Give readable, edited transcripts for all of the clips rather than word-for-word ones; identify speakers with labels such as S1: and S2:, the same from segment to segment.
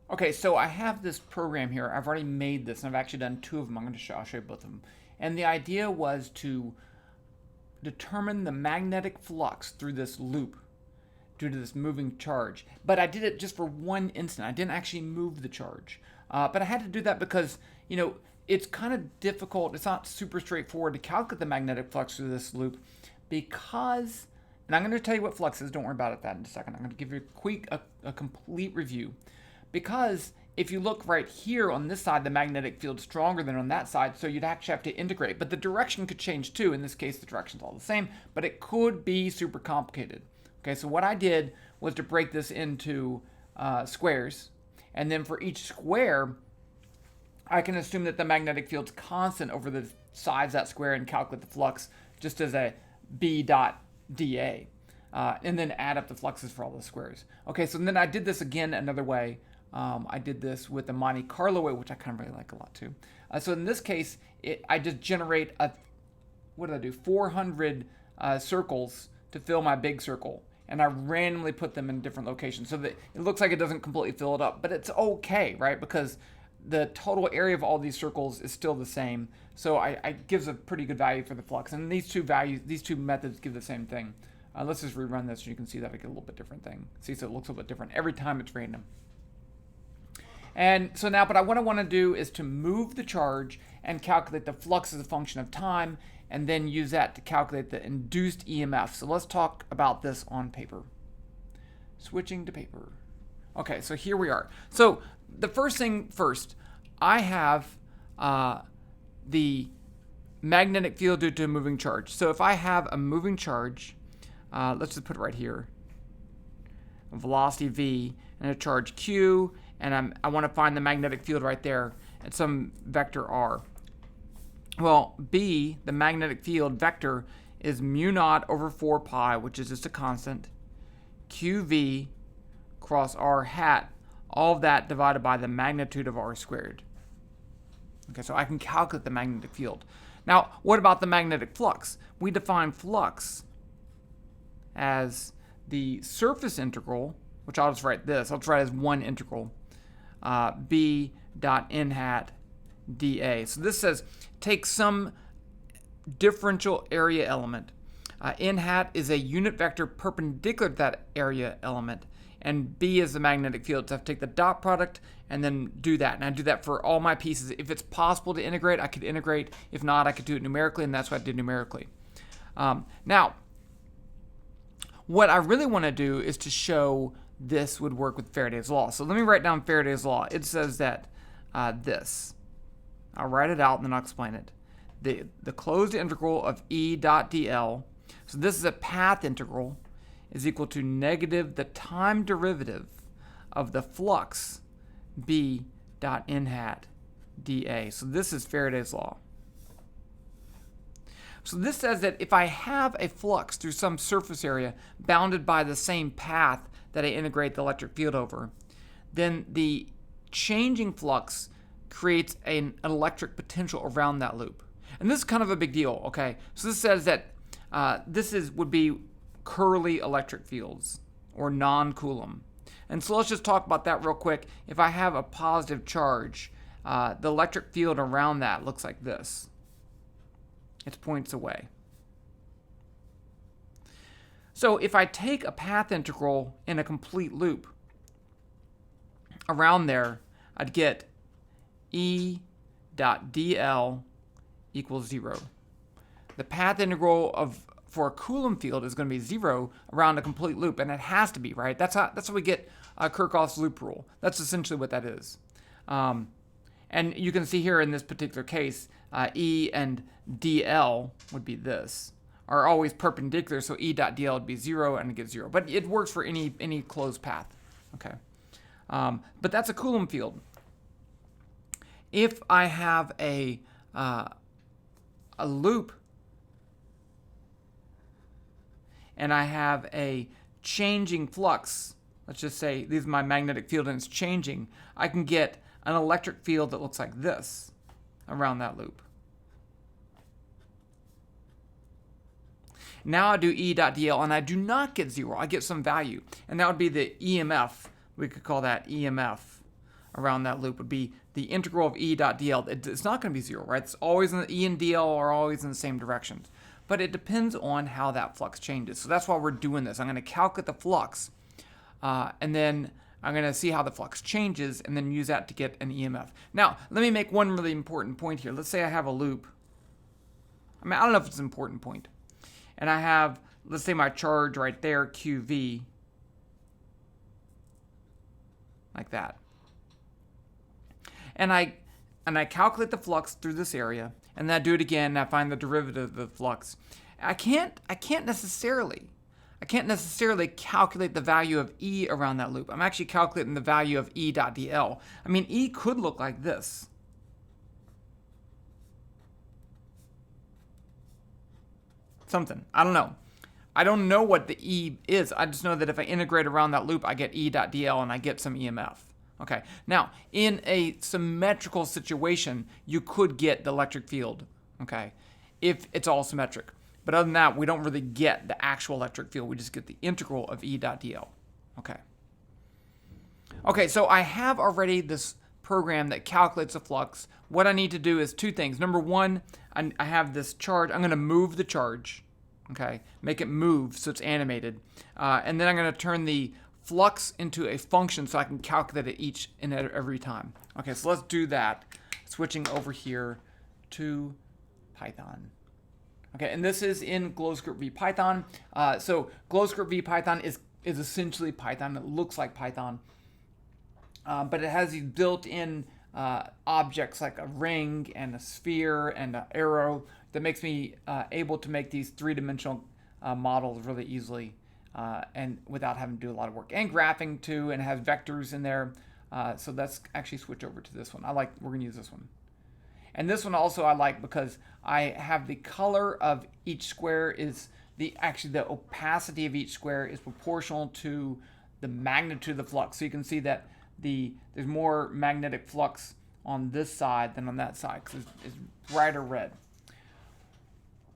S1: Okay, so I have this program here. I've already made this, and I've actually done two of them. I'll show you both of them. And the idea was to determine the magnetic flux through this loop due to this moving charge. But I did it just for one instant. I didn't actually move the charge. But I had to do that because, it's kind of difficult. It's not super straightforward to calculate the magnetic flux through this loop because, and I'm going to tell you what flux is. Don't worry about that in a second. I'm going to give you a complete review. Because if you look right here on this side, the magnetic field's stronger than on that side, so you'd actually have to integrate. But the direction could change too. In this case, the direction's all the same, but it could be super complicated. Okay, so what I did was to break this into squares, and then for each square, I can assume that the magnetic field's constant over the size of that square and calculate the flux just as a B dot dA. And then add up the fluxes for all the squares. Okay, so then I did this again another way. I did this with the Monte Carlo way, which I kind of really like a lot too. So in this case, I just generate 400 circles to fill my big circle. And I randomly put them in different locations so that it looks like it doesn't completely fill it up. But it's okay, right? Because the total area of all these circles is still the same. So it gives a pretty good value for the flux. And these two methods give the same thing. Let's just rerun this so you can see that I get a little bit different thing. See, so it looks a little bit different every time it's random. And so now what I want to do is to move the charge and calculate the flux as a function of time, and then use that to calculate the induced EMF. So let's talk about this on paper. Switching to paper. Okay, so here we are. So the first thing first, I have the magnetic field due to a moving charge. So if I have a moving charge, let's just put it right here, a velocity v and a charge q, and I want to find the magnetic field right there at some vector r. Well, b, the magnetic field vector, is mu naught over 4 pi, which is just a constant, qv cross r hat, all of that divided by the magnitude of r squared. Okay, so I can calculate the magnetic field. Now, what about the magnetic flux? We define flux as the surface integral, which I'll just write this. I'll just write as one integral, b dot n hat dA. So this says take some differential area element. N hat is a unit vector perpendicular to that area element, and b is the magnetic field. So I have to take the dot product and then do that. And I do that for all my pieces. If it's possible to integrate, I could integrate. If not, I could do it numerically, and that's what I did numerically. Now, what I really want to do is to show this would work with Faraday's law. So let me write down Faraday's law. It says that this. I'll write it out and then I'll explain it. The closed integral of E dot dl, so this is a path integral, is equal to negative the time derivative of the flux B dot n hat dA. So this is Faraday's law. So this says that if I have a flux through some surface area bounded by the same path that I integrate the electric field over, then the changing flux creates an electric potential around that loop. And this is kind of a big deal, okay? So this says that would be Curly electric fields, or non-Coulomb. And so let's just talk about that real quick. If I have a positive charge, the electric field around that looks like this. It points away. So if I take a path integral in a complete loop around there, I'd get E dot dl equals 0. The path integral for a Coulomb field is going to be 0 around a complete loop, and it has to be, right? That's how we get Kirchhoff's loop rule. That's essentially what that is. And you can see here in this particular case, E and dl would be this, are always perpendicular, so E dot dl would be 0 and it gets 0. But it works for any closed path, okay? But that's a Coulomb field. If I have a loop and I have a changing flux, let's just say this is my magnetic field and it's changing, I can get an electric field that looks like this around that loop. Now I do E dot dl and I do not get 0. I get some value. And that would be the EMF. We could call that EMF around that loop would be the integral of E dot dl. It's not going to be 0, right? It's always in the E and dl are always in the same directions. But it depends on how that flux changes. So that's why we're doing this. I'm going to calculate the flux, and then I'm going to see how the flux changes, and then use that to get an EMF. Now, let me make one really important point here. Let's say I have a loop. I don't know if it's an important point. And I have, let's say my charge right there, QV, like that. And I calculate the flux through this area, and then I do it again, and I find the derivative of the flux. I can't necessarily calculate the value of E around that loop. I'm actually calculating the value of E dot dl. E could look like this. Something. I don't know. I don't know what the E is. I just know that if I integrate around that loop, I get E dot dl and I get some EMF. Okay. Now, in a symmetrical situation, you could get the electric field, okay, if it's all symmetric. But other than that, we don't really get the actual electric field. We just get the integral of E dot dl. Okay. Okay, so I have already this program that calculates the flux. What I need to do is two things. Number one, I have this charge. I'm going to move the charge, okay, make it move so it's animated. And then I'm going to turn the flux into a function so I can calculate it each and every time. Okay, so let's do that. Switching over here to Python. Okay, and this is in GlowScript v Python. So GlowScript v Python is essentially Python. It looks like Python, but it has these built-in objects like a ring and a sphere and an arrow that makes me able to make these three-dimensional models really easily and without having to do a lot of work. And graphing too, and it has vectors in there. So let's actually switch over to this one. We're going to use this one. And this one also I like because I have the color of each square is the opacity of each square is proportional to the magnitude of the flux. So you can see that there's more magnetic flux on this side than on that side because it's brighter red.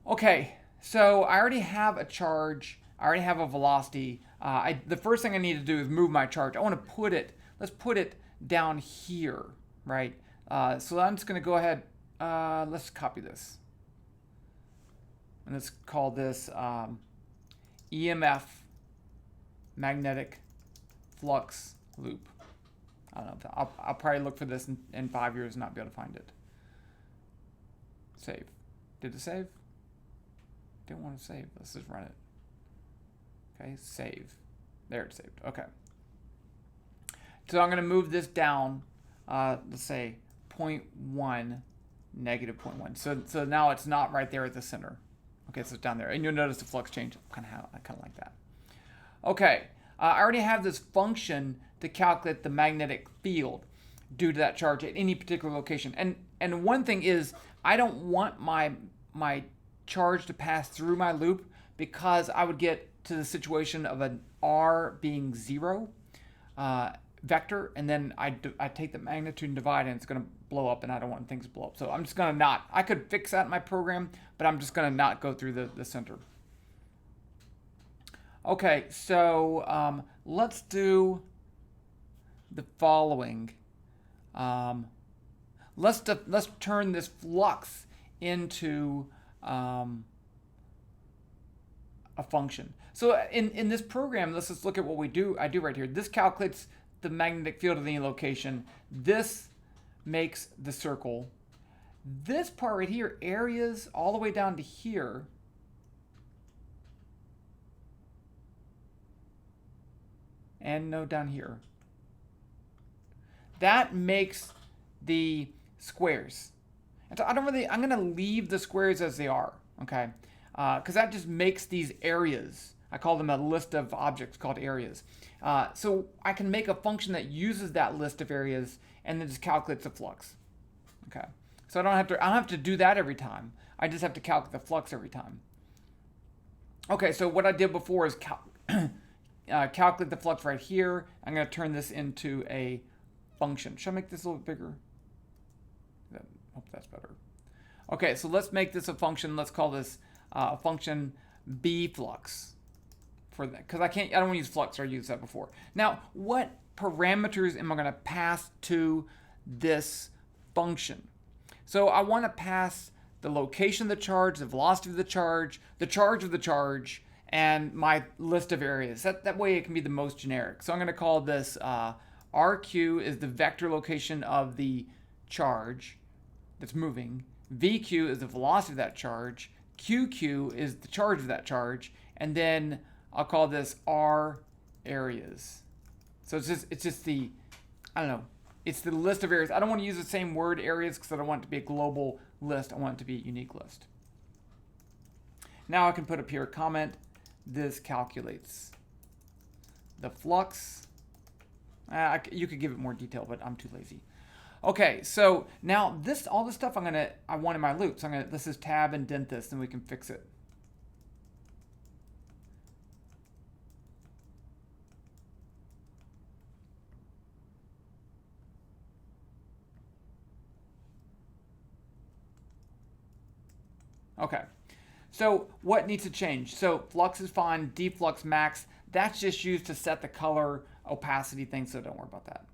S1: Okay, so I already have a charge. I already have a velocity. The first thing I need to do is move my charge. I want to let's put it down here, right? So I'm just going to go ahead. Let's copy this. And let's call this EMF magnetic flux loop. I don't know. I'll probably look for this in 5 years and not be able to find it. Save. Did it save? Didn't want to save. Let's just run it. Okay, save. There, it's saved. Okay. So I'm going to move this down, let's say 0.1, negative 0.1. So now it's not right there at the center. Okay, so it's down there. And you'll notice the flux change. I kind of like that. Okay, I already have this function to calculate the magnetic field due to that charge at any particular location. And one thing is, I don't want my charge to pass through my loop because I would get to the situation of an R being 0 vector, and then I take the magnitude and divide, and it's going to blow up, and I don't want things to blow up. So I'm just going to not. I could fix that in my program, but I'm just going to not go through the center. Okay, so let's do the following. Let's turn this flux into a function. So in this program, let's just look at what I do right here. This calculates the magnetic field of any location. This makes the circle. This part right here, areas all the way down to here, and no, down here. That makes the squares. And so I'm going to leave the squares as they are, okay? Because that just makes these areas. I call them a list of objects called areas. So I can make a function that uses that list of areas and then just calculates the flux. Okay. So I don't have to do that every time. I just have to calculate the flux every time. Okay, so what I did before is calculate the flux right here. I'm going to turn this into a function. Should I make this a little bit bigger? Hope that's better. Okay, so let's make this a function. Let's call this function B flux. for that, because I don't want to use flux, or I used that before. Now, what parameters am I going to pass to this function? So I want to pass the location of the charge, the velocity of the charge of the charge, and my list of areas. That way it can be the most generic. So I'm going to call this RQ is the vector location of the charge that's moving. VQ is the velocity of that charge. QQ is the charge of that charge. And then I'll call this R areas. So it's just the, I don't know, it's the list of areas. I don't want to use the same word areas because I don't want it to be a global list. I want it to be a unique list. Now I can put up here a comment. This calculates the flux. You could give it more detail, but I'm too lazy. Okay, so now all this stuff I want in my loop. So this is tab indent this, and we can fix it. Okay, so what needs to change? So flux is fine, deflux max, that's just used to set the color opacity thing, so don't worry about that.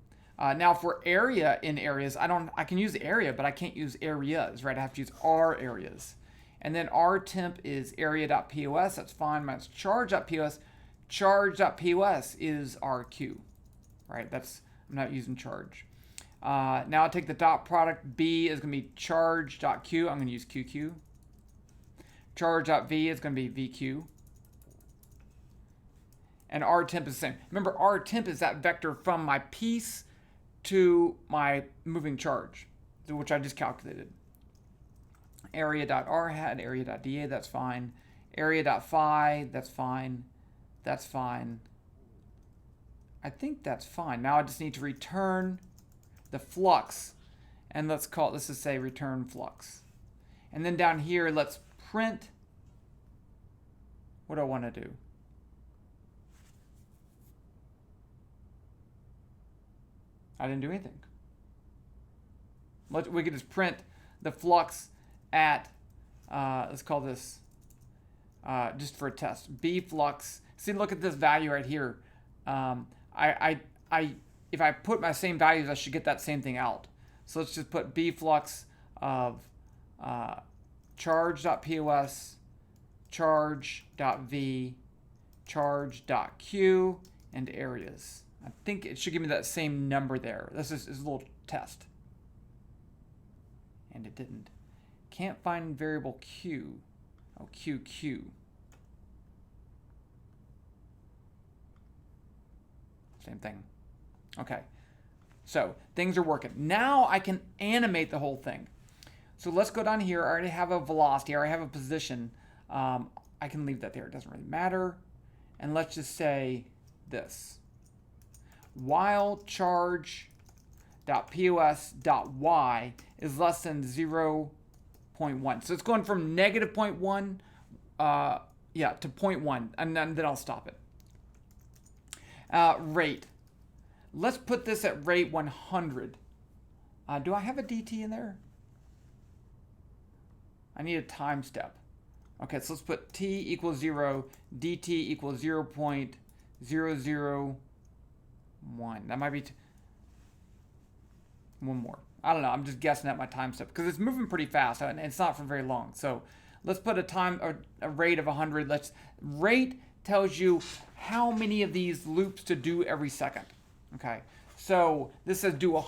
S1: Now for area in areas, I can use area, but I can't use areas, right? I have to use R areas. And then R temp is area.pos, that's fine, minus charge.pos. Charge.pos is RQ, right? I'm not using charge. Now I'll take the dot product, B is gonna be charge.q, I'm gonna use QQ. Charge.v is going to be VQ. And R temp is the same. Remember, R temp is that vector from my piece to my moving charge, which I just calculated. Area.r hat, area.da, that's fine. Area.phi, that's fine. That's fine. I think that's fine. Now I just need to return the flux. And let's just say return flux. And then down here, let's print. What do I want to do? I didn't do anything. We could just print the flux at, let's call this, just for a test, B flux. See, look at this value right here. If I put my same values, I should get that same thing out. So let's just put B flux of charge.pos, charge.v, charge.q, and areas. I think it should give me that same number there. This is a little test. And it didn't. Can't find variable q. Oh, QQ. Same thing. Okay. So things are working. Now I can animate the whole thing. So let's go down here. I already have a velocity. I already have a position. I can leave that there. It doesn't really matter. And let's just say this. While charge.pos.y is less than 0.1. So it's going from negative 0.1 to 0.1. And then I'll stop it. Rate. Let's put this at rate 100. Do I have a dt in there? I need a time step. Okay, so let's put t equals 0, dt equals 0.001. That might be one more. I don't know. I'm just guessing at my time step because it's moving pretty fast and it's not for very long. So let's put a rate of 100. Rate tells you how many of these loops to do every second. Okay, so this says do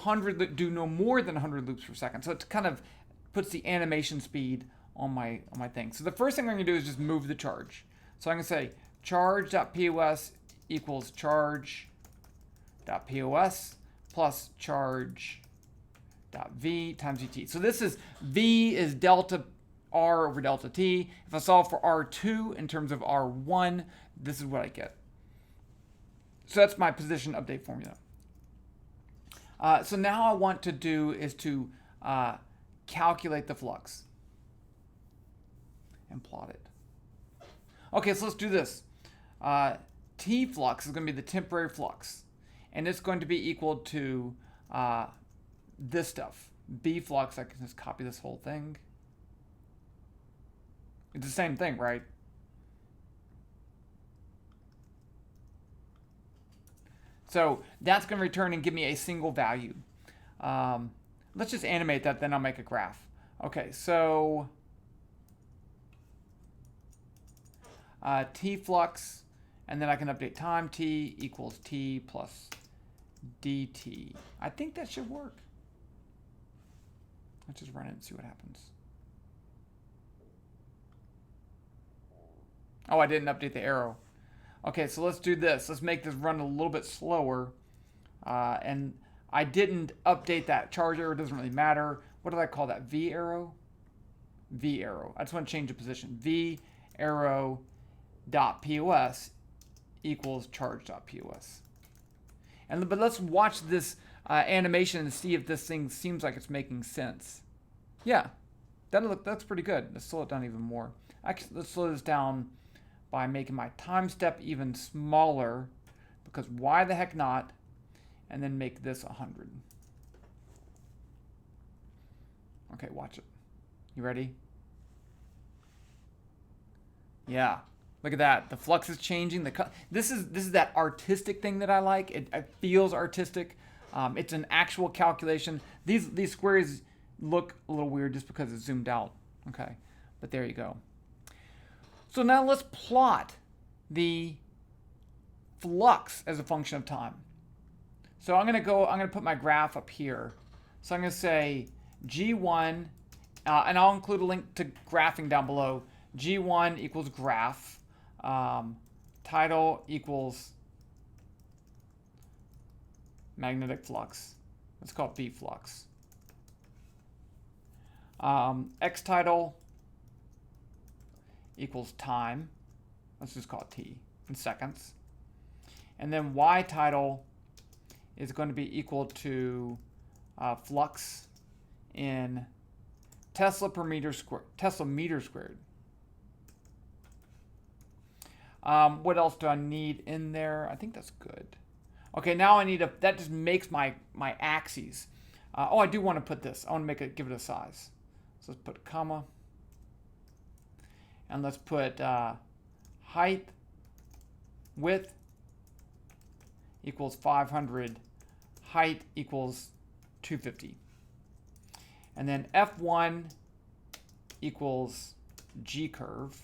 S1: no more than 100 loops per second. So it kind of puts the animation speed on my thing. So the first thing I'm going to do is just move the charge. So I'm going to say charge.pos equals charge.pos plus charge.v times ut. So this is v is delta r over delta t. If I solve for r2 in terms of r1, this is what I get. So that's my position update formula. So now I want to do is to calculate the flux and plot it. Okay, so let's do this. T flux is going to be the temporary flux, and it's going to be equal to this stuff. B flux, I can just copy this whole thing. It's the same thing, right? So that's going to return and give me a single value. Let's just animate that, then I'll make a graph. Okay, so T flux, and then I can update time. T equals T plus dt. I think that should work. Let's just run it and see what happens. Oh, I didn't update the arrow. Okay, so let's do this. Let's make this run a little bit slower. And I didn't update that charge arrow. It doesn't really matter. What did I call that? V arrow? V arrow. I just want to change the position. V arrow dot POS equals charge dot POS. But let's watch this animation and see if this thing seems like it's making sense. Yeah, that's pretty good. Let's slow it down even more. Actually, let's slow this down by making my time step even smaller, because why the heck not? And then make this 100. Okay, watch it. You ready? Yeah. Look at that. The flux is changing. This is that artistic thing that I like. It feels artistic. It's an actual calculation. These squares look a little weird just because it's zoomed out. Okay, but there you go. So now let's plot the flux as a function of time. So I'm gonna put my graph up here. So I'm gonna say G1, and I'll include a link to graphing down below. G1 equals graph. Title equals magnetic flux. Let's call it B flux. X title equals time. Let's just call it T in seconds. And then Y title is going to be equal to flux in Tesla per meter squared. Tesla meter squared. What else do I need in there? I think that's good. Okay, now I need that just makes my axes. I do want to put this. I want to give it a size. So let's put a comma. And let's put height, width equals 500, height equals 250. And then F1 equals G curve.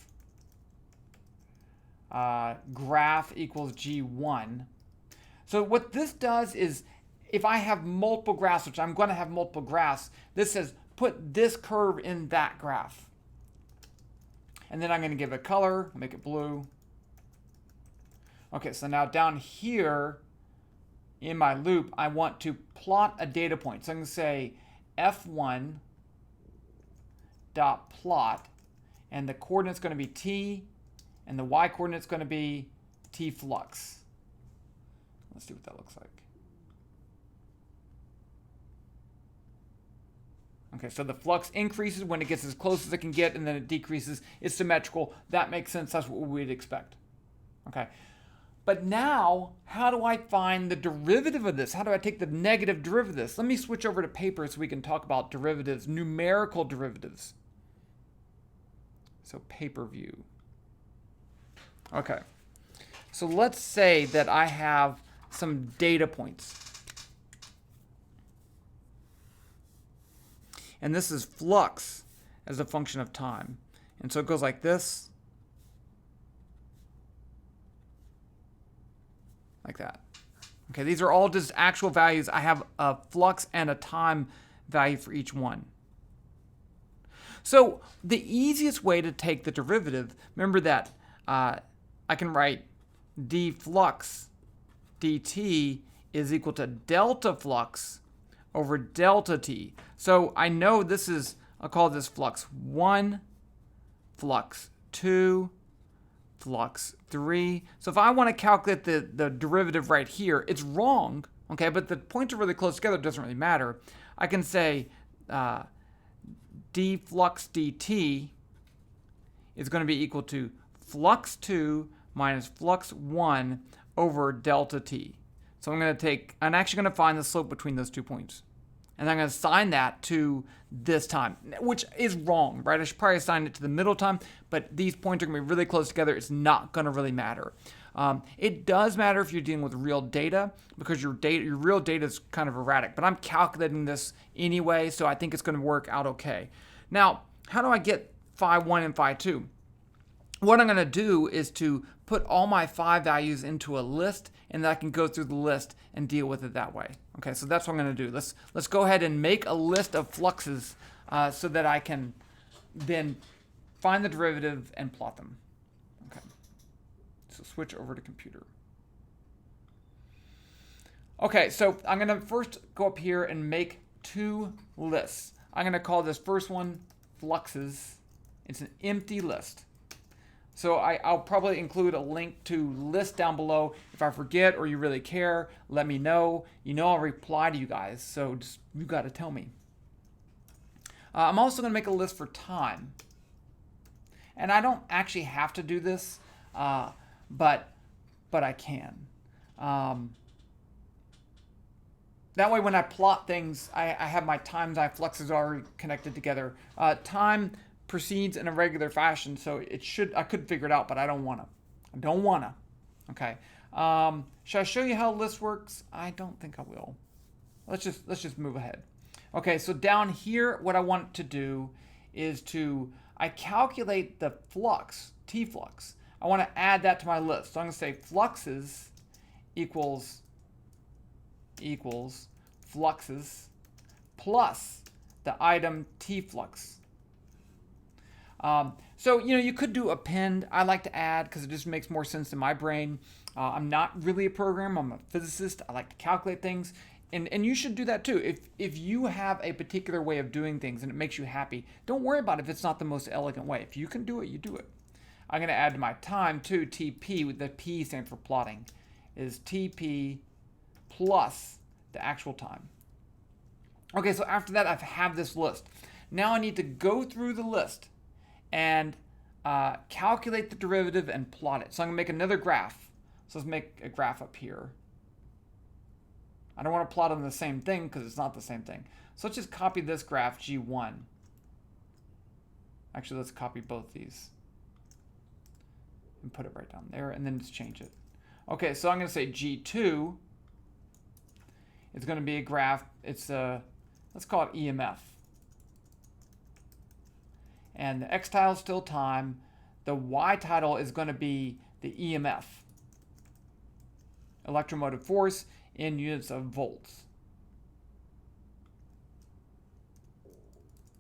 S1: Graph equals G1. So what this does is, if I have multiple graphs, which I'm going to have multiple graphs, this says put this curve in that graph. And then I'm going to give it a color, make it blue. Okay, so now down here in my loop, I want to plot a data point. So I'm going to say F1 dot plot, and the coordinate's going to be T, and the Y coordinate's going to be T flux. Let's see what that looks like. Okay, so the flux increases when it gets as close as it can get, and then it decreases. It's symmetrical. That makes sense. That's what we'd expect. Okay. But now, how do I find the derivative of this? How do I take the negative derivative of this? Let me switch over to paper so we can talk about derivatives, numerical derivatives. So paper view. Okay. So let's say that I have some data points. And this is flux as a function of time. And so it goes like this. Like that. Okay, these are all just actual values. I have a flux and a time value for each one. So the easiest way to take the derivative, remember that I can write d flux dt is equal to delta flux over delta t. So I know this is, I'll call this flux 1, flux 2, flux 3. So if I want to calculate the derivative right here, it's wrong, okay, but the points are really close together, it doesn't really matter. I can say d flux dt is going to be equal to flux 2 minus flux 1 over delta t. So I'm actually going to find the slope between those 2 points. And I'm going to assign that to this time, which is wrong, right? I should probably assign it to the middle time, but these points are going to be really close together. It's not going to really matter. It does matter if you're dealing with real data, because your real data is kind of erratic, but I'm calculating this anyway, so I think it's going to work out okay. Now, how do I get phi 1 and phi 2? What I'm going to do is to put all my phi values into a list, and then I can go through the list and deal with it that way. Okay, so that's what I'm going to do. Let's go ahead and make a list of fluxes so that I can then find the derivative and plot them. Okay, so switch over to computer. Okay, so I'm going to first go up here and make two lists. I'm going to call this first one fluxes. It's an empty list. So I'll probably include a link to list down below. If I forget or you really care, let me know. You know I'll reply to you guys, so just, you got to tell me. I'm also going to make a list for time. And I don't actually have to do this, but I can. That way when I plot things, I have my times, fluxes already connected together. Time proceeds in a regular fashion, so I could figure it out, but I don't want to. Okay. Should I show you how list works? I don't think I will. Let's just move ahead. Okay, so down here, what I want to do is I calculate the flux, T flux. I want to add that to my list. So I'm going to say fluxes equals fluxes plus the item T flux. So, you could do append. I like to add because it just makes more sense in my brain. I'm not really a programmer. I'm a physicist. I like to calculate things. And you should do that too. If you have a particular way of doing things and it makes you happy, don't worry about it if it's not the most elegant way. If you can do it, you do it. I'm going to add to my time too, TP, with the P stands for plotting, is TP plus the actual time. Okay, so after that, I have this list. Now I need to go through the list and calculate the derivative and plot it. So I'm going to make another graph. So let's make a graph up here. I don't want to plot on the same thing because it's not the same thing. So let's just copy this graph, G1. Actually, let's copy both these and put it right down there, and then just change it. Okay, so I'm going to say G2. It's going to be a graph. It's let's call it EMF. And the X title is still time. The Y title is going to be the EMF, electromotive force, in units of volts.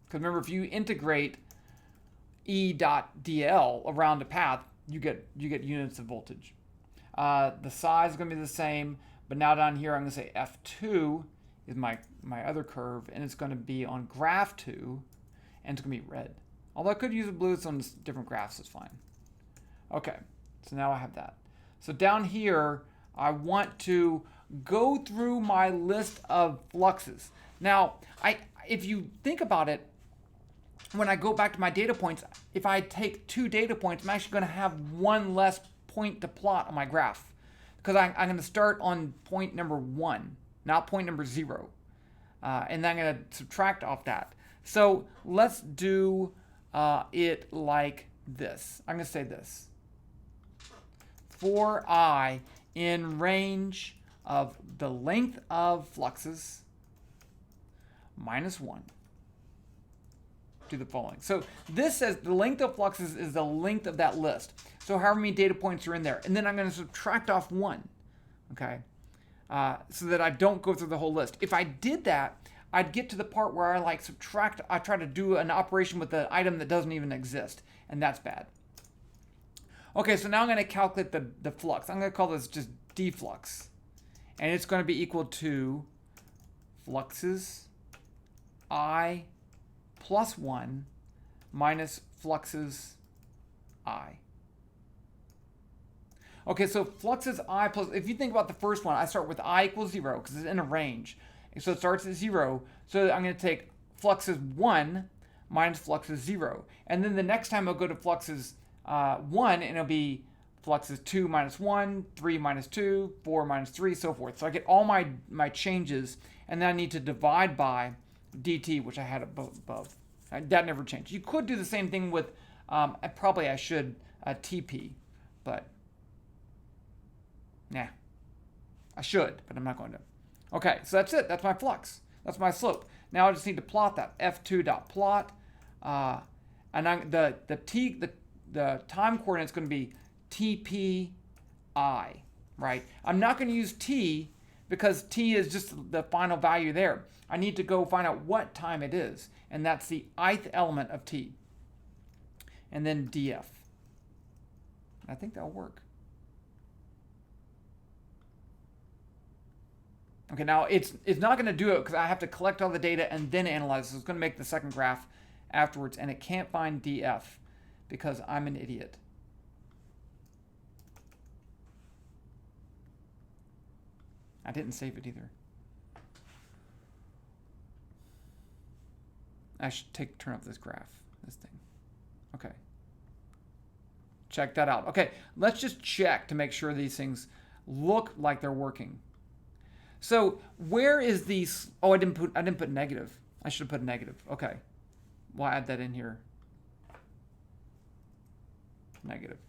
S1: Because remember, if you integrate E.dl around a path, you get units of voltage. The size is going to be the same, but now down here I'm going to say F2 is my other curve, and it's going to be on graph 2, and it's going to be red. Although I could use a blue, it's on different graphs, it's fine. Okay, so now I have that. So down here, I want to go through my list of fluxes. Now, if you think about it, when I go back to my data points, if I take 2 data points, I'm actually going to have one less point to plot on my graph. Because I'm going to start on point number 1, not point number 0. And then I'm going to subtract off that. So let's do it like this. I'm going to say this. For I in range of the length of fluxes minus 1, do the following. So this says the length of fluxes is the length of that list. So however many data points are in there. And then I'm going to subtract off 1, okay, so that I don't go through the whole list. If I did that, I'd get to the part where I subtract. I try to do an operation with the item that doesn't even exist, and that's bad. Okay, so now I'm going to calculate the flux. I'm going to call this just D flux. And it's going to be equal to fluxes I plus 1 minus fluxes I. Okay, so fluxes I plus, if you think about the first one, I start with I equals 0 because it's in a range. So it starts at 0. So I'm going to take fluxes 1 minus fluxes 0. And then the next time I'll go to fluxes 1, and it'll be fluxes 2 minus 1, 3 minus 2, 4 minus 3, so forth. So I get all my changes, and then I need to divide by dt, which I had above. That never changed. You could do the same thing with, probably I should, TP, but Nah. I should, but I'm not going to. Okay, so that's it. That's my flux. That's my slope. Now I just need to plot that. F2.plot. And the time coordinate is going to be TPI, right? I'm not going to use T because T is just the final value there. I need to go find out what time it is, and that's the ith element of T. And then df. I think that'll work. Okay, now it's not going to do it because I have to collect all the data and then analyze. So it's going to make the second graph afterwards, and it can't find df because I'm an idiot. I didn't save it either. I should turn off this graph, this thing. Okay. Check that out. Okay, let's just check to make sure these things look like they're working. So where is these? Oh, I didn't put negative. I should have put negative. Okay. We'll add that in here. Negative.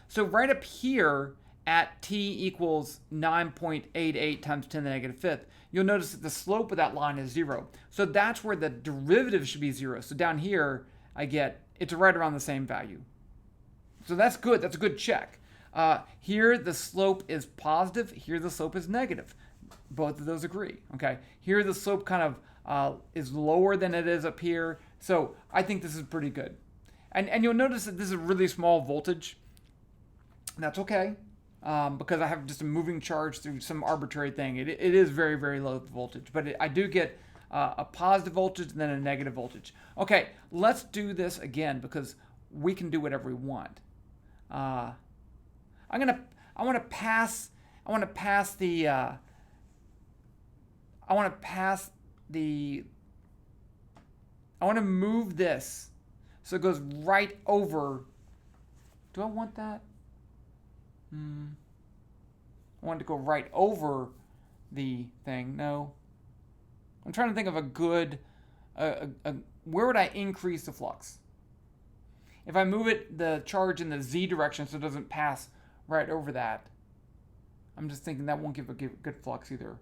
S1: So right up here at t equals 9.88 times 10 to the negative fifth, you'll notice that the slope of that line is 0. So that's where the derivative should be 0. So down here, it's right around the same value. So that's good. That's a good check. Here the slope is positive. Here the slope is negative. Both of those agree. Okay. Here the slope kind of is lower than it is up here. So I think this is pretty good. And you'll notice that this is a really small voltage. That's okay. Because I have just a moving charge through some arbitrary thing. It is very, very low voltage. But I do get a positive voltage and then a negative voltage. Okay, let's do this again because we can do whatever we want. I want to pass I want to move this so it goes right over. Do I want that? I want it to go right over the thing. No. I'm trying to think of a good, where would I increase the flux? If I move the charge in the z direction so it doesn't pass right over that, I'm just thinking that won't give a good flux either.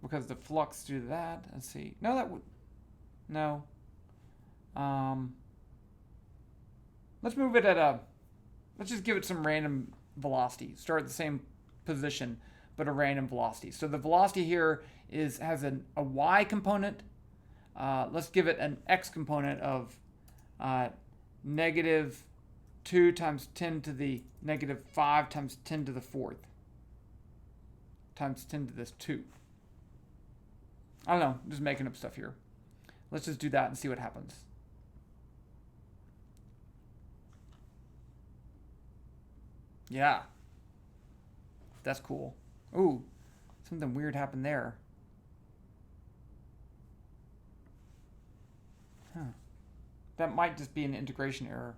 S1: Because the flux do that. Let's see. No, that would. No. Let's move it let's just give it some random velocity. Start at the same position, but a random velocity. So the velocity here has a y component. Let's give it an x component of negative 2 times 10 to the negative 5 times 10 to the 4th times 10 to this 2. I don't know, I'm just making up stuff here. Let's just do that and see what happens. Yeah. That's cool. Ooh, something weird happened there. Huh. That might just be an integration error.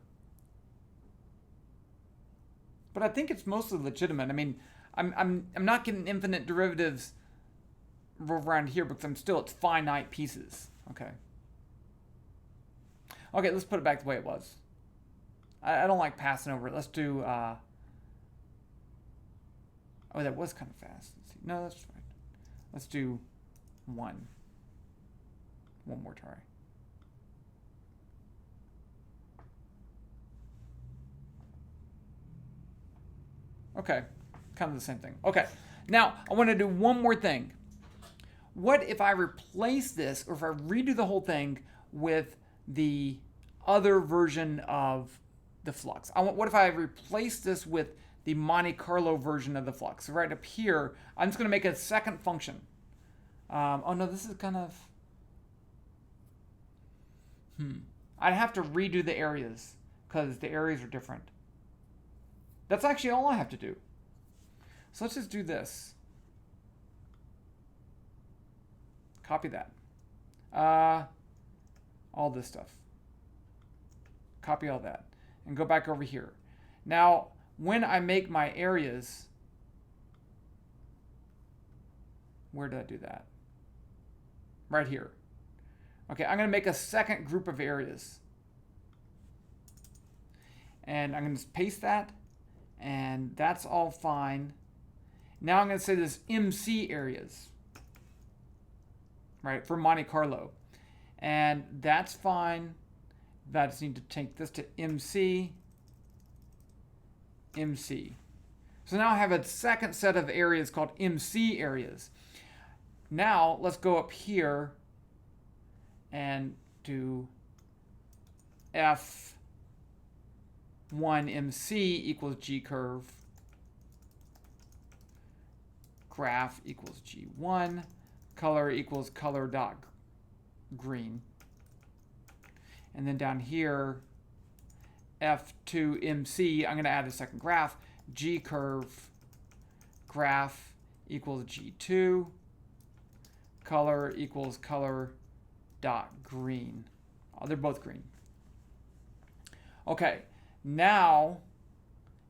S1: But I think it's mostly legitimate. I mean, I'm not getting infinite derivatives around here because it's finite pieces. Okay. Okay, let's put it back the way it was. I don't like passing over it. Let's do oh, that was kind of fast. Let's see. No, that's fine. Let's do one more try. Okay, kind of the same thing. Okay, now I want to do one more thing. What if I replace this, or if I redo the whole thing with the other version of the flux? What if I replace this with the Monte Carlo version of the flux? So right up here, I'm just going to make a second function. Oh no, this is kind of... I'd have to redo the areas because the areas are different. That's actually all I have to do. So let's just do this. Copy that. All this stuff. Copy all that. And go back over here. Now, when I make my areas, where did I do that? Right here. Okay, I'm going to make a second group of areas. And I'm going to just paste that. And that's all fine. Now I'm going to say this MC areas, right, for Monte Carlo. And that's fine. I just need to take this to MC, MC. So now I have a second set of areas called MC areas. Now let's go up here and do F1MC equals G curve, graph equals G1, color equals color dot green. And then down here, F2MC, I'm going to add a second graph, G curve, graph equals G2, color equals color dot green. Oh, they're both green. Okay, now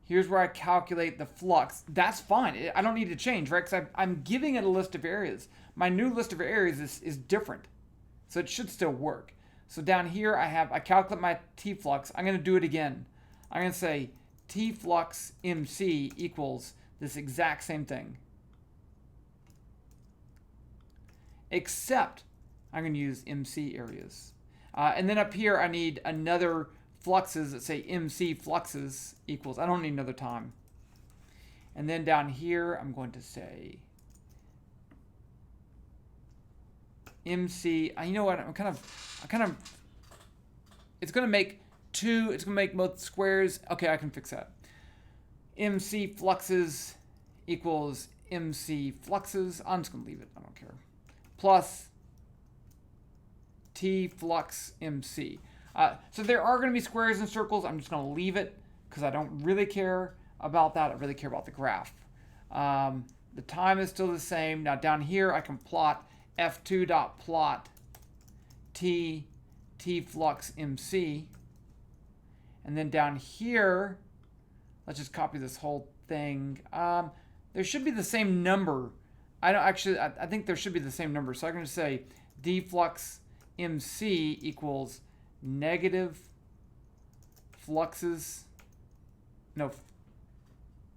S1: here's where I calculate the flux. That's fine. I don't need to change, right? Because I'm giving it a list of areas. My new list of areas is different, so it should still work. So down here I calculate my T flux. I'm going to do it again. I'm going to say T flux MC equals this exact same thing, except I'm going to use MC areas. And then up here I need another fluxes that say MC fluxes equals, I don't need another time. And then down here I'm going to say MC, you know what, it's going to make both squares. Okay, I can fix that. MC fluxes equals MC fluxes. I'm just going to leave it, I don't care. Plus T flux MC. So there are going to be squares and circles. I'm just going to leave it because I don't really care about that. I really care about the graph. The time is still the same. Now down here I can plot F2 dot plot T flux MC. And then down here, let's just copy this whole thing. There should be the same number. I think there should be the same number. So I'm going to say D flux MC equals negative fluxes. No,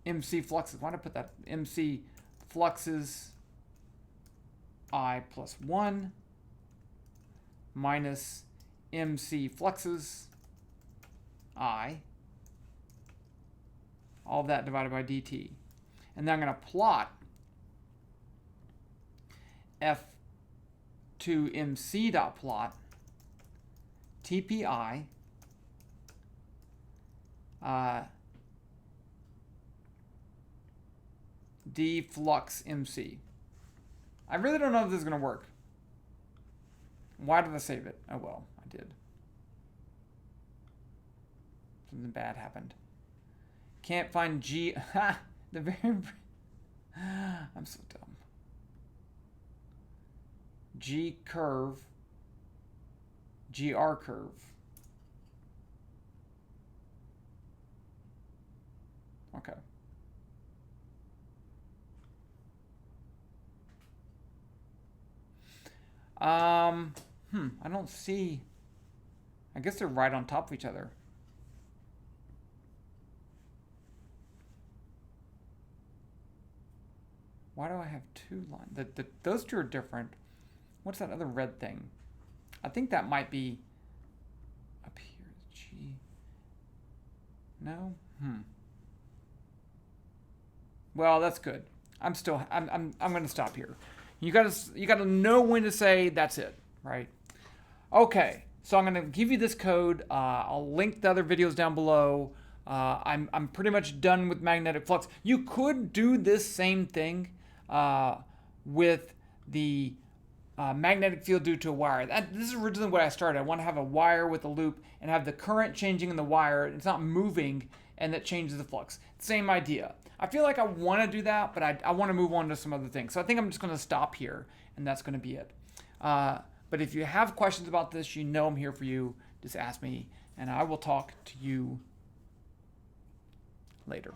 S1: MC fluxes. Why did I put that? MC fluxes I plus 1 minus MC fluxes I, all of that divided by dt. And then I'm going to plot F2MC dot plot TPI D flux MC. I really don't know if this is going to work. Why did I save it? Oh well, I did. Something bad happened. Can't find G. Ha! The very. I'm so dumb. G curve. GR curve. Okay. I don't see. I guess they're right on top of each other. Why do I have two lines? Those two are different. What's that other red thing? I think that might be up here. G. No? Well, that's good. I'm going to stop here. You gotta know when to say that's it, right? Okay, so I'm going to give you this code. I'll link the other videos down below. I'm pretty much done with magnetic flux. You could do this same thing with the magnetic field due to a wire. This is originally what I started. I want to have a wire with a loop and have the current changing in the wire. It's not moving, and that changes the flux. Same idea. I feel like I want to do that, but I want to move on to some other things. So I think I'm just going to stop here, and that's going to be it. But if you have questions about this, you know I'm here for you. Just ask me, and I will talk to you later.